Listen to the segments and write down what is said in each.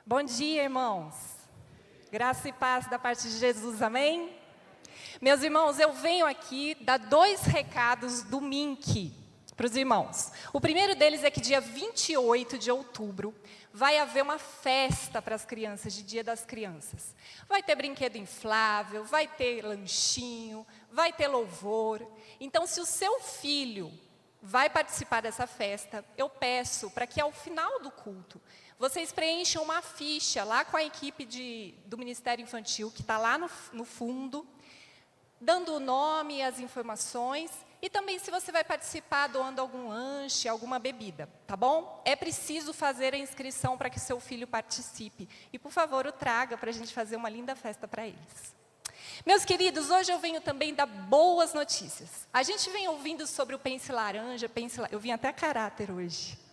Bom dia, irmãos. Graça e paz da parte de Jesus, amém? Meus irmãos, eu venho aqui dar 2 recados do MINC para os irmãos. O primeiro deles é que dia 28 de outubro vai haver uma festa para as crianças, de Dia das Crianças. Vai ter brinquedo inflável, vai ter lanchinho, vai ter louvor. Então, se o seu filho vai participar dessa festa, eu peço para que ao final do culto, vocês preencham uma ficha lá com a equipe do Ministério Infantil, que está lá no fundo, dando o nome e as informações, e também se você vai participar doando algum lanche, alguma bebida, tá bom? É preciso fazer a inscrição para que seu filho participe. E, por favor, o traga para a gente fazer uma linda festa para eles. Meus queridos, hoje eu venho também dar boas notícias. A gente vem ouvindo sobre o Pense Laranja, eu vim até a caráter hoje.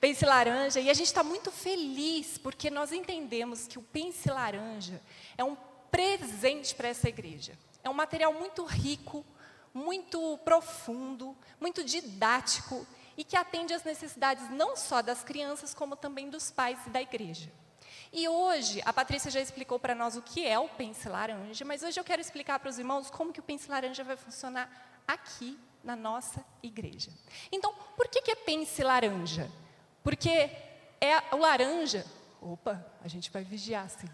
Pense Laranja, e a gente está muito feliz, porque nós entendemos que o Pense Laranja é um presente para essa igreja. É um material muito rico, muito profundo, muito didático, e que atende às necessidades não só das crianças, como também dos pais e da igreja. E hoje, a Patrícia já explicou para nós o que é o Pense Laranja, mas hoje eu quero explicar para os irmãos como que o Pense Laranja vai funcionar aqui na nossa igreja. Então, por que é Pense Laranja? Porque o laranja... Opa, a gente vai vigiar, sim.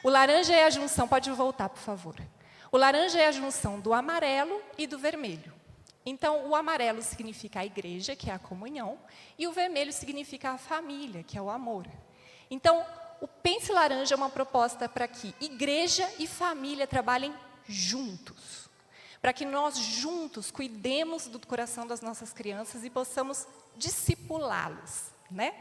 O laranja é a junção... Pode voltar, por favor. O laranja é a junção do amarelo e do vermelho. Então, o amarelo significa a igreja, que é a comunhão, e o vermelho significa a família, que é o amor. Então, o Pense Laranja é uma proposta para que igreja e família trabalhem juntos. Para que nós juntos cuidemos do coração das nossas crianças e possamos discipulá-los, né?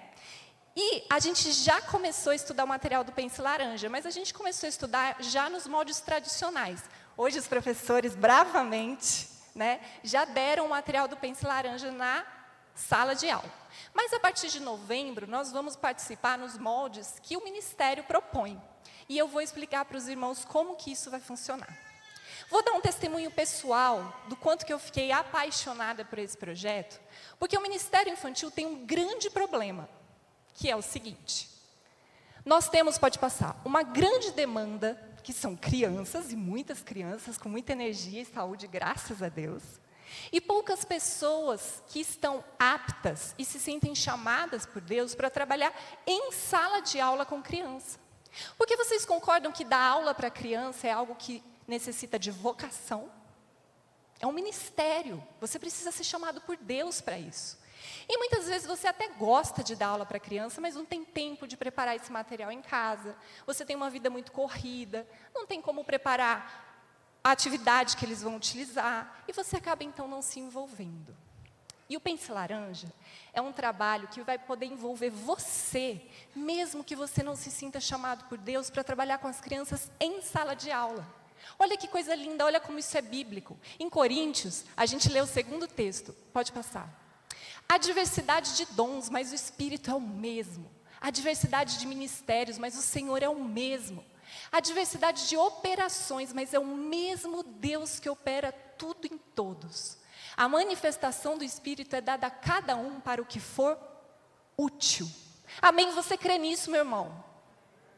E a gente já começou a estudar o material do Pense Laranja, mas a gente começou a estudar já nos moldes tradicionais. Hoje os professores, bravamente, né, já deram o material do Pense Laranja na sala de aula. Mas a partir de novembro, nós vamos participar nos moldes que o Ministério propõe. E eu vou explicar para os irmãos como que isso vai funcionar. Vou dar um testemunho pessoal do quanto que eu fiquei apaixonada por esse projeto, porque o Ministério Infantil tem um grande problema, que é o seguinte: nós temos, pode passar, uma grande demanda, que são crianças, e muitas crianças com muita energia e saúde, graças a Deus, e poucas pessoas que estão aptas e se sentem chamadas por Deus para trabalhar em sala de aula com criança. Porque vocês concordam que dar aula para criança é algo que necessita de vocação? É um ministério, você precisa ser chamado por Deus para isso. E muitas vezes você até gosta de dar aula para criança, mas não tem tempo de preparar esse material em casa. Você tem uma vida muito corrida, não tem como preparar a atividade que eles vão utilizar, e você acaba então não se envolvendo. E o Pense Laranja é um trabalho que vai poder envolver você, mesmo que você não se sinta chamado por Deus para trabalhar com as crianças em sala de aula. Olha que coisa linda, olha como isso é bíblico. Em Coríntios, a gente lê o 2º texto, pode passar. Há diversidade de dons, mas o Espírito é o mesmo. Há diversidade de ministérios, mas o Senhor é o mesmo. Há diversidade de operações, mas é o mesmo Deus que opera tudo em todos. A manifestação do Espírito é dada a cada um para o que for útil. Amém? Você crê nisso, meu irmão?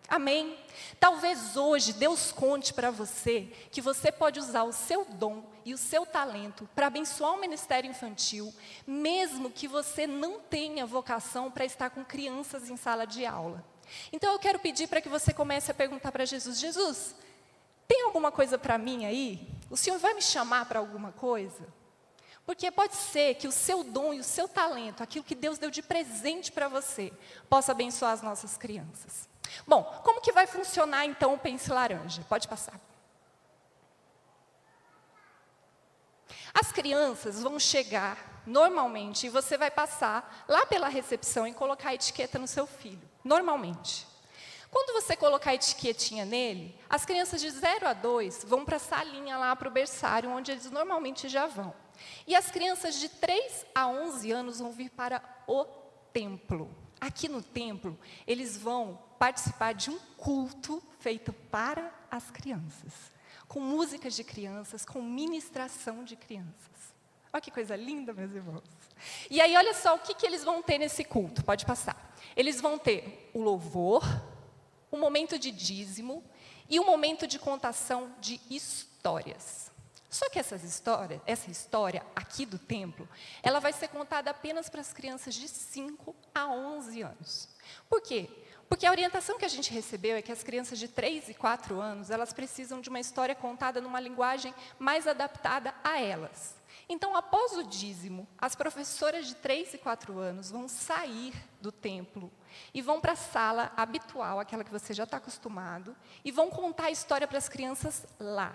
Amém? Talvez hoje Deus conte para você que você pode usar o seu dom e o seu talento para abençoar o ministério infantil, mesmo que você não tenha vocação para estar com crianças em sala de aula. Então eu quero pedir para que você comece a perguntar para Jesus: Jesus, tem alguma coisa para mim aí? O Senhor vai me chamar para alguma coisa? Porque pode ser que o seu dom e o seu talento, aquilo que Deus deu de presente para você, possa abençoar as nossas crianças. Bom, como que vai funcionar então o Pense Laranja? Pode passar. As crianças vão chegar normalmente e você vai passar lá pela recepção e colocar a etiqueta no seu filho, normalmente. Quando você colocar a etiquetinha nele, as crianças de 0 a 2 vão para a salinha lá, para o berçário, onde eles normalmente já vão. E as crianças de 3 a 11 anos vão vir para o templo. Aqui no templo, eles vão participar de um culto feito para as crianças, com músicas de crianças, com ministração de crianças. Olha que coisa linda, meus irmãos. E aí, olha só o que eles vão ter nesse culto. Pode passar. Eles vão ter o louvor, o momento de dízimo e o momento de contação de histórias. Só que essa história aqui do templo, ela vai ser contada apenas para as crianças de 5 a 11 anos. Por quê? Porque a orientação que a gente recebeu é que as crianças de 3 e 4 anos, elas precisam de uma história contada numa linguagem mais adaptada a elas. Então, após o dízimo, as professoras de 3 e 4 anos vão sair do templo e vão para a sala habitual, aquela que você já está acostumado, e vão contar a história para as crianças lá.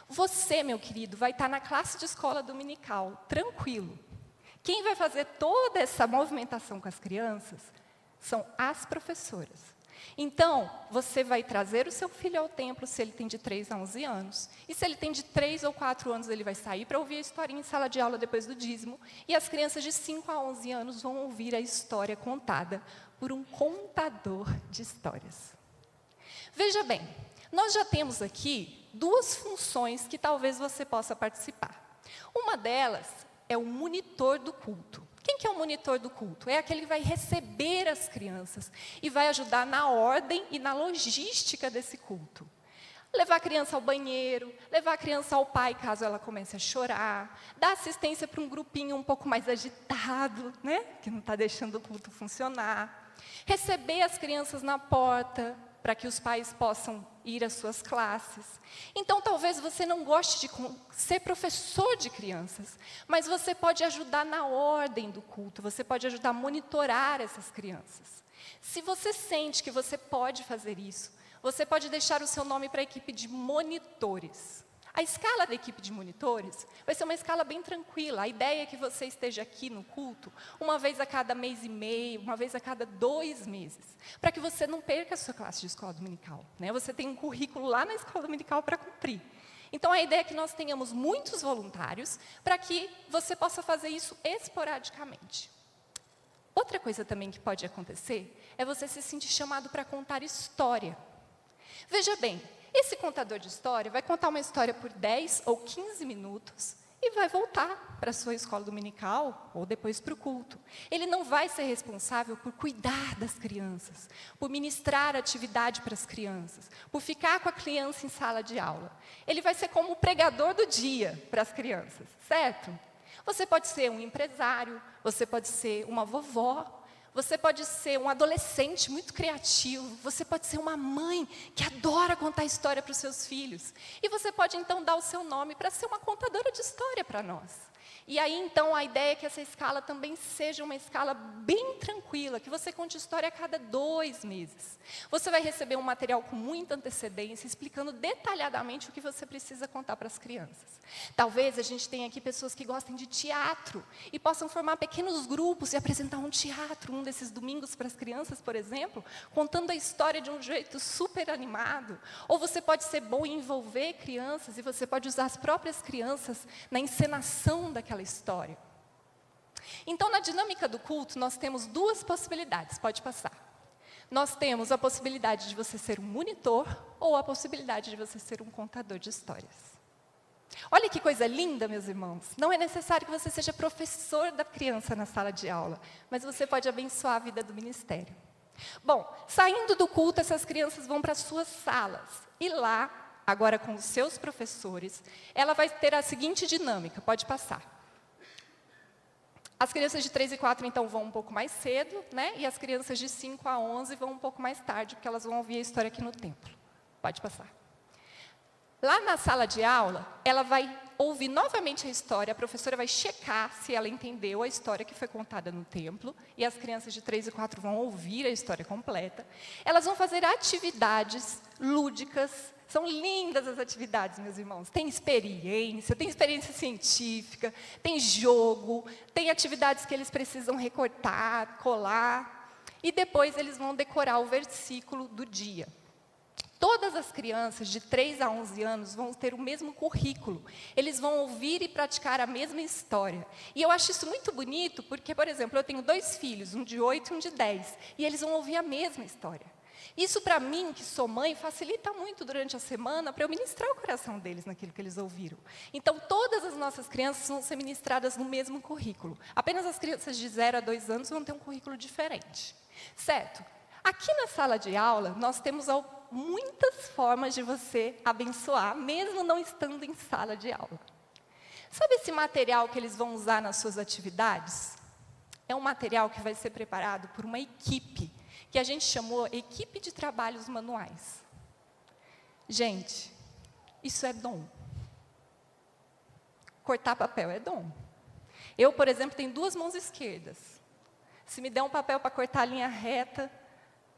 Você, meu querido, vai estar na classe de escola dominical, tranquilo. Quem vai fazer toda essa movimentação com as crianças são as professoras. Então, você vai trazer o seu filho ao templo, se ele tem de 3 a 11 anos. E se ele tem de 3 ou 4 anos, ele vai sair para ouvir a historinha em sala de aula depois do dízimo. E as crianças de 5 a 11 anos vão ouvir a história contada por um contador de histórias. Veja bem, nós já temos aqui 2 funções que talvez você possa participar. Uma delas é o monitor do culto. Quem que é o monitor do culto? É aquele que vai receber as crianças e vai ajudar na ordem e na logística desse culto. Levar a criança ao banheiro, levar a criança ao pai caso ela comece a chorar, dar assistência para um grupinho um pouco mais agitado, né? Que não está deixando o culto funcionar. Receber as crianças na porta, para que os pais possam ir às suas classes. Então, talvez você não goste de ser professor de crianças, mas você pode ajudar na ordem do culto, você pode ajudar a monitorar essas crianças. Se você sente que você pode fazer isso, você pode deixar o seu nome para a equipe de monitores. A escala da equipe de monitores vai ser uma escala bem tranquila. A ideia é que você esteja aqui no culto uma vez a cada mês e meio, uma vez a cada 2 meses, para que você não perca a sua classe de escola dominical, né? Você tem um currículo lá na escola dominical para cumprir. Então, a ideia é que nós tenhamos muitos voluntários para que você possa fazer isso esporadicamente. Outra coisa também que pode acontecer é você se sentir chamado para contar história. Veja bem, esse contador de história vai contar uma história por 10 ou 15 minutos e vai voltar para a sua escola dominical ou depois para o culto. Ele não vai ser responsável por cuidar das crianças, por ministrar atividade para as crianças, por ficar com a criança em sala de aula. Ele vai ser como o pregador do dia para as crianças, certo? Você pode ser um empresário, você pode ser uma vovó, você pode ser um adolescente muito criativo, você pode ser uma mãe que adora contar história para os seus filhos. E você pode, então, dar o seu nome para ser uma contadora de história para nós. E aí, então, a ideia é que essa escala também seja uma escala bem tranquila, que você conte história a cada 2 meses. Você vai receber um material com muita antecedência, explicando detalhadamente o que você precisa contar para as crianças. Talvez a gente tenha aqui pessoas que gostem de teatro e possam formar pequenos grupos e apresentar um teatro, um desses domingos para as crianças, por exemplo, contando a história de um jeito super animado. Ou você pode ser bom em envolver crianças e você pode usar as próprias crianças na encenação daquela história. Então, na dinâmica do culto, nós temos 2 possibilidades, pode passar. Nós temos a possibilidade de você ser um monitor ou a possibilidade de você ser um contador de histórias. Olha que coisa linda, meus irmãos. Não é necessário que você seja professor da criança na sala de aula, mas você pode abençoar a vida do ministério. Bom, saindo do culto, essas crianças vão para as suas salas. E lá, agora com os seus professores, ela vai ter a seguinte dinâmica, pode passar. As crianças de 3 e 4, então, vão um pouco mais cedo, né? E as crianças de 5 a 11 vão um pouco mais tarde, porque elas vão ouvir a história aqui no templo. Pode passar. Lá na sala de aula, ela vai ouvir novamente a história, a professora vai checar se ela entendeu a história que foi contada no templo, e as crianças de 3 e 4 vão ouvir a história completa. Elas vão fazer atividades lúdicas. São lindas as atividades, meus irmãos. Tem experiência científica, tem jogo, tem atividades que eles precisam recortar, colar. E depois eles vão decorar o versículo do dia. Todas as crianças de 3 a 11 anos vão ter o mesmo currículo. Eles vão ouvir e praticar a mesma história. E eu acho isso muito bonito, porque, por exemplo, eu tenho 2 filhos, um de 8 e um de 10. E eles vão ouvir a mesma história. Isso, para mim, que sou mãe, facilita muito durante a semana para eu ministrar o coração deles naquilo que eles ouviram. Então, todas as nossas crianças vão ser ministradas no mesmo currículo. Apenas as crianças de 0 a 2 anos vão ter um currículo diferente. Certo? Aqui na sala de aula, nós temos muitas formas de você abençoar, mesmo não estando em sala de aula. Sabe esse material que eles vão usar nas suas atividades? É um material que vai ser preparado por uma equipe, que a gente chamou Equipe de Trabalhos Manuais. Gente, isso é dom. Cortar papel é dom. Eu, por exemplo, tenho 2 mãos esquerdas. Se me der um papel para cortar a linha reta,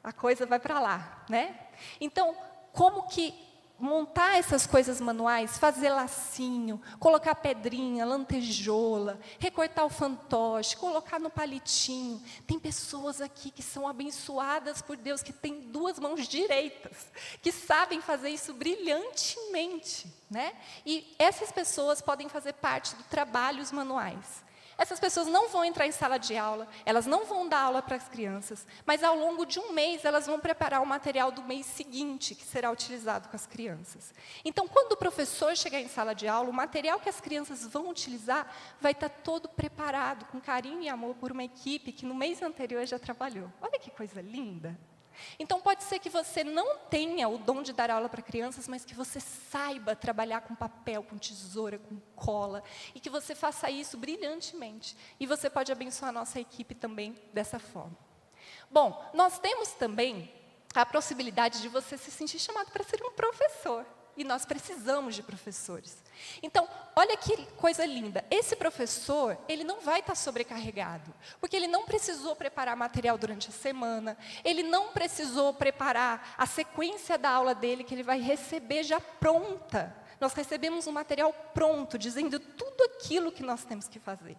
a coisa vai para lá, né? Então, como que montar essas coisas manuais, fazer lacinho, colocar pedrinha, lantejola, recortar o fantoche, colocar no palitinho. Tem pessoas aqui que são abençoadas por Deus, que têm 2 mãos direitas, que sabem fazer isso brilhantemente, né? E essas pessoas podem fazer parte do trabalhos manuais. Essas pessoas não vão entrar em sala de aula, elas não vão dar aula para as crianças, mas ao longo de um mês elas vão preparar o material do mês seguinte, que será utilizado com as crianças. Então, quando o professor chegar em sala de aula, o material que as crianças vão utilizar vai estar todo preparado, com carinho e amor, por uma equipe que no mês anterior já trabalhou. Olha que coisa linda! Então, pode ser que você não tenha o dom de dar aula para crianças, mas que você saiba trabalhar com papel, com tesoura, com cola, e que você faça isso brilhantemente. E você pode abençoar a nossa equipe também dessa forma. Bom, nós temos também a possibilidade de você se sentir chamado para ser um professor. E nós precisamos de professores. Então, olha que coisa linda. Esse professor, ele não vai estar sobrecarregado, porque ele não precisou preparar material durante a semana, ele não precisou preparar a sequência da aula dele, que ele vai receber já pronta. Nós recebemos um material pronto, dizendo tudo aquilo que nós temos que fazer.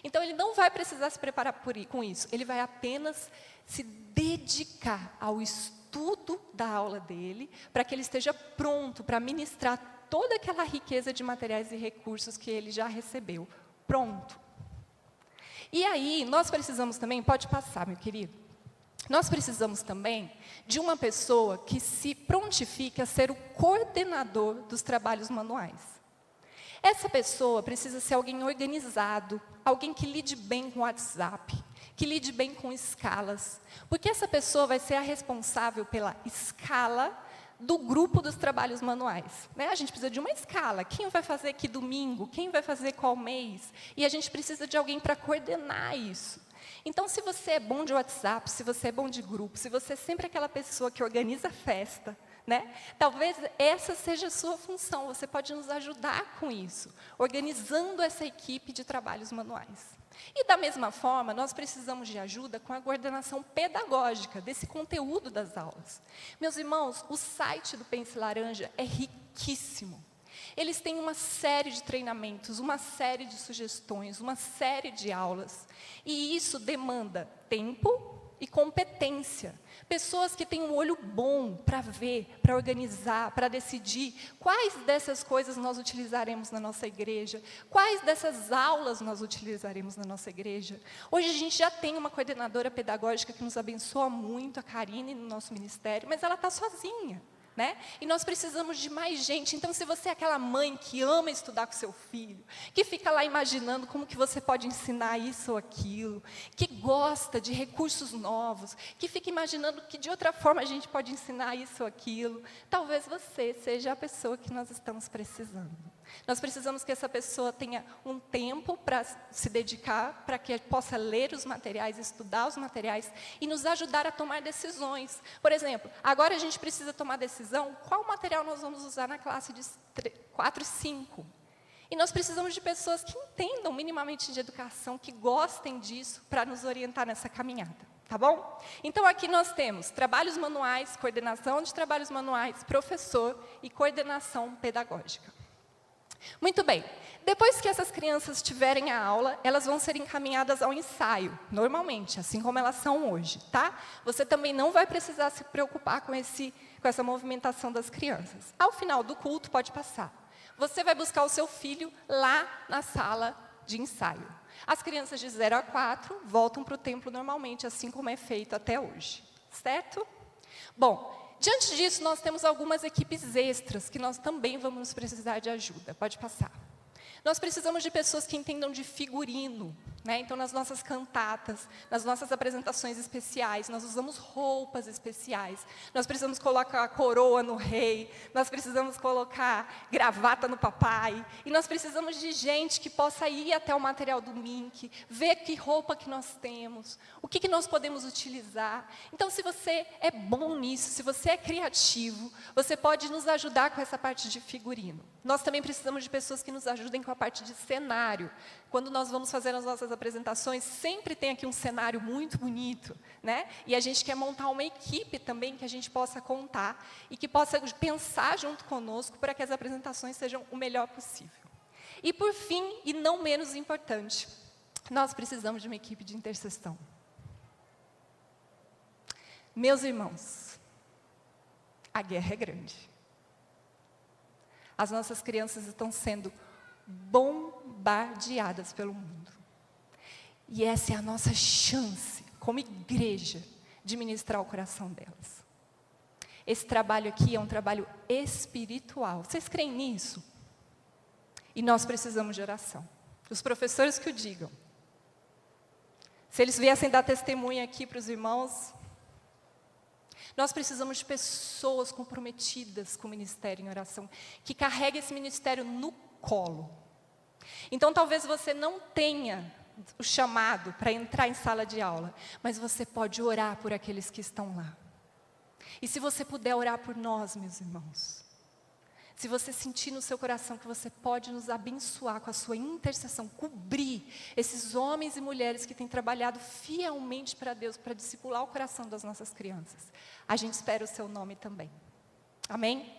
Então, ele não vai precisar se preparar com isso, ele vai apenas se dedicar ao estudo da aula dele, para que ele esteja pronto para ministrar toda aquela riqueza de materiais e recursos que ele já recebeu. Pronto. E aí, nós precisamos também, pode passar, meu querido, nós precisamos também de uma pessoa que se prontifique a ser o coordenador dos trabalhos manuais. Essa pessoa precisa ser alguém organizado, alguém que lide bem com o WhatsApp, que lide bem com escalas, porque essa pessoa vai ser a responsável pela escala do grupo dos trabalhos manuais, né? A gente precisa de uma escala, quem vai fazer que domingo, quem vai fazer qual mês, e a gente precisa de alguém para coordenar isso. Então, se você é bom de WhatsApp, se você é bom de grupo, se você é sempre aquela pessoa que organiza a festa, né? Talvez essa seja a sua função, você pode nos ajudar com isso, organizando essa equipe de trabalhos manuais. E, da mesma forma, nós precisamos de ajuda com a coordenação pedagógica desse conteúdo das aulas. Meus irmãos, o site do Pense Laranja é riquíssimo. Eles têm uma série de treinamentos, uma série de sugestões, uma série de aulas. E isso demanda tempo e competência. Pessoas que têm um olho bom para ver, para organizar, para decidir quais dessas coisas nós utilizaremos na nossa igreja, quais dessas aulas nós utilizaremos na nossa igreja. Hoje a gente já tem uma coordenadora pedagógica que nos abençoa muito, a Karine, no nosso ministério, mas ela está sozinha, né? E nós precisamos de mais gente. Então, se você é aquela mãe que ama estudar com seu filho, que fica lá imaginando como que você pode ensinar isso ou aquilo, que gosta de recursos novos, que fica imaginando que de outra forma a gente pode ensinar isso ou aquilo, talvez você seja a pessoa que nós estamos precisando. Nós precisamos que essa pessoa tenha um tempo para se dedicar, para que possa ler os materiais, estudar os materiais e nos ajudar a tomar decisões. Por exemplo, agora a gente precisa tomar decisão, qual material nós vamos usar na classe de 4 e 5. E nós precisamos de pessoas que entendam minimamente de educação, que gostem disso, para nos orientar nessa caminhada. Tá bom? Então, aqui nós temos trabalhos manuais, coordenação de trabalhos manuais, professor e coordenação pedagógica. Muito bem, depois que essas crianças tiverem a aula, elas vão ser encaminhadas ao ensaio, normalmente, assim como elas são hoje, tá? Você também não vai precisar se preocupar com essa movimentação das crianças. Ao final do culto, pode passar. Você vai buscar o seu filho lá na sala de ensaio. As crianças de 0 a 4 voltam para o templo normalmente, assim como é feito até hoje, certo? Bom, diante disso, nós temos algumas equipes extras que nós também vamos precisar de ajuda. Pode passar. Nós precisamos de pessoas que entendam de figurino, né? Então, nas nossas cantatas, nas nossas apresentações especiais, nós usamos roupas especiais. Nós precisamos colocar a coroa no rei, nós precisamos colocar gravata no papai. E nós precisamos de gente que possa ir até o material do Mink, ver que roupa que nós temos, o que nós podemos utilizar. Então, se você é bom nisso, se você é criativo, você pode nos ajudar com essa parte de figurino. Nós também precisamos de pessoas que nos ajudem com a parte de cenário. Quando nós vamos fazer as nossas apresentações, sempre tem aqui um cenário muito bonito, né? E a gente quer montar uma equipe também que a gente possa contar e que possa pensar junto conosco para que as apresentações sejam o melhor possível. E por fim, e não menos importante, nós precisamos de uma equipe de intercessão. Meus irmãos, a guerra é grande. As nossas crianças estão sendo bombardeadas pelo mundo. E essa é a nossa chance, como igreja, de ministrar o coração delas. Esse trabalho aqui é um trabalho espiritual. Vocês creem nisso? E nós precisamos de oração. Os professores que o digam. Se eles viessem dar testemunha aqui para os irmãos, nós precisamos de pessoas comprometidas com o ministério em oração, que carreguem esse ministério no colo. Então, talvez você não tenha o chamado para entrar em sala de aula, mas você pode orar por aqueles que estão lá. E se você puder orar por nós, meus irmãos, se você sentir no seu coração que você pode nos abençoar com a sua intercessão, cobrir esses homens e mulheres que têm trabalhado fielmente para Deus, para discipular o coração das nossas crianças, a gente espera o seu nome também. Amém?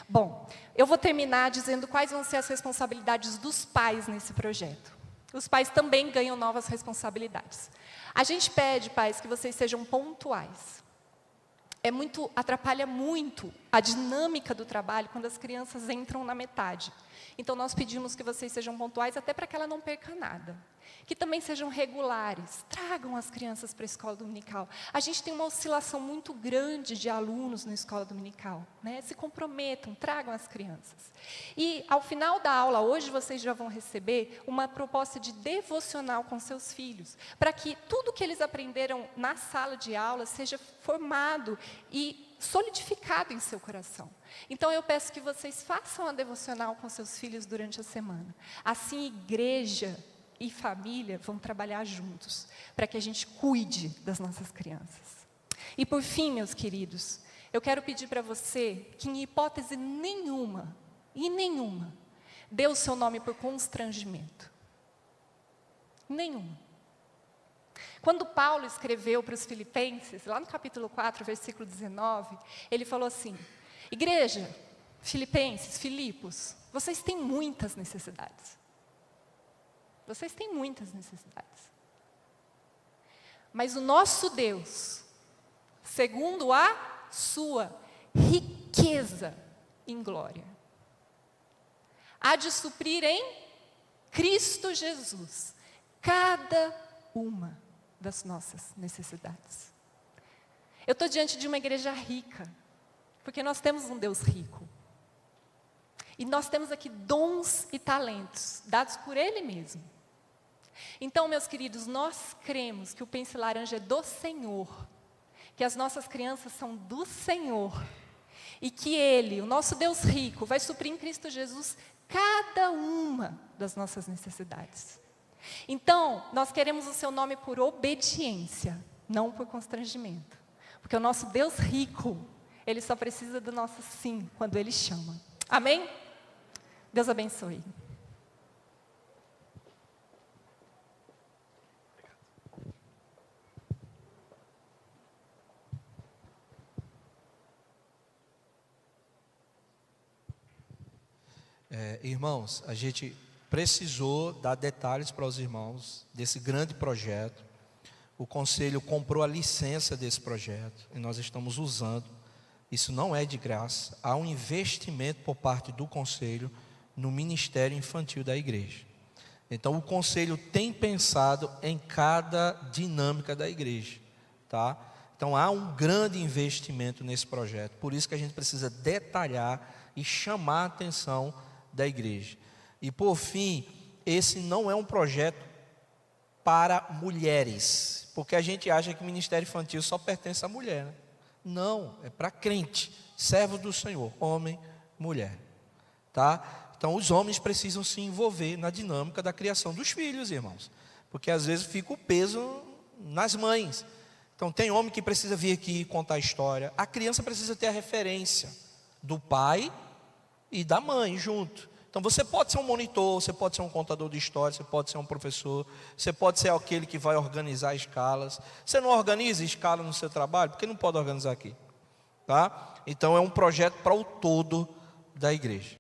Bom, eu vou terminar dizendo quais vão ser as responsabilidades dos pais nesse projeto. Os pais também ganham novas responsabilidades. A gente pede, pais, que vocês sejam pontuais. Atrapalha muito a dinâmica do trabalho quando as crianças entram na metade. Então, nós pedimos que vocês sejam pontuais até para que ela não perca nada. Que também sejam regulares, tragam as crianças para a escola dominical. A gente tem uma oscilação muito grande de alunos na escola dominical, né? Se comprometam, tragam as crianças. E, ao final da aula, hoje vocês já vão receber uma proposta de devocional com seus filhos, para que tudo que eles aprenderam na sala de aula seja formado e solidificado em seu coração. Então, eu peço que vocês façam a devocional com seus filhos durante a semana. Assim, igreja e família vão trabalhar juntos, para que a gente cuide das nossas crianças. E por fim, meus queridos, eu quero pedir para você que em hipótese nenhuma, dê o seu nome por constrangimento. Nenhuma. Quando Paulo escreveu para os Filipenses, lá no capítulo 4, versículo 19, ele falou assim: igreja, Filipenses, Filipos, vocês têm muitas necessidades. Vocês têm muitas necessidades. Mas o nosso Deus, segundo a sua riqueza em glória, há de suprir em Cristo Jesus cada uma das nossas necessidades. Eu estou diante de uma igreja rica, porque nós temos um Deus rico. E nós temos aqui dons e talentos dados por Ele mesmo. Então, meus queridos, nós cremos que o Pense Laranja é do Senhor, que as nossas crianças são do Senhor, e que Ele, o nosso Deus rico, vai suprir em Cristo Jesus cada uma das nossas necessidades. Então, nós queremos o seu nome por obediência, não por constrangimento. Porque o nosso Deus rico, Ele só precisa do nosso sim, quando Ele chama. Amém? Deus abençoe. Irmãos, a gente precisou dar detalhes para os irmãos desse grande projeto. O conselho comprou a licença desse projeto e nós estamos usando. Isso não é de graça. Há um investimento por parte do conselho no ministério infantil da igreja. Então, o conselho tem pensado em cada dinâmica da igreja, tá? Então há um grande investimento nesse projeto, por isso que a gente precisa detalhar e chamar a atenção da igreja. E por fim, esse não é um projeto para mulheres, porque a gente acha que o ministério infantil só pertence à mulher, né? Não, é para crente, servo do Senhor, homem, mulher, tá? Então os homens precisam se envolver na dinâmica da criação dos filhos, irmãos, porque às vezes fica o peso nas mães. Então tem homem que precisa vir aqui contar a história, a criança precisa ter a referência do pai e da mãe junto. Então você pode ser um monitor, você pode ser um contador de história, você pode ser um professor, você pode ser aquele que vai organizar escalas. Você não organiza escala no seu trabalho, porque não pode organizar aqui, tá? Então é um projeto para o todo da igreja.